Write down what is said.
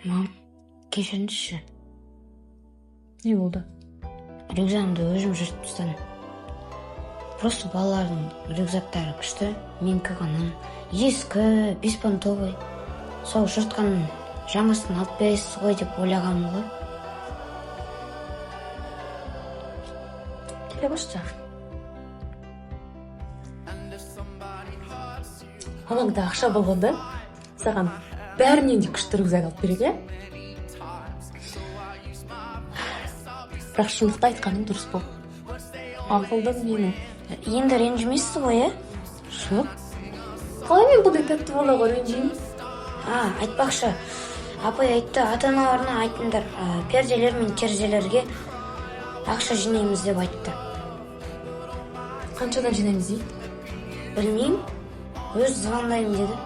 Мам, кешіріңізші. Не болды? Рюкзагымды өзім жыртып тастадым. Просто балалардың рюкзактары күшті, менікі ғана ескі, беспонтовый. Сол жыртқанын жаңасын алып бересіз ғой деп ойлағаным ғой. Келе башча. Мамаңда ақша болгонда саған бәрінен де күшті рюкзак алып берет, иә? Бірақ шындықты айтқаның дұрыс бол. Ақылдым мені. Енді ренжімейсіз ғой, иә? Жоқ. Қалай мен бұндай тәтті балаға ренжимін? Айтпақшы, апай айтты, ата-аналарына айтыңдар, перделер мен терезелерге ақша жинаймыз деп айтты. Қаншадан жинаймыз дейді? Білмеймін, өз звондаймын деді.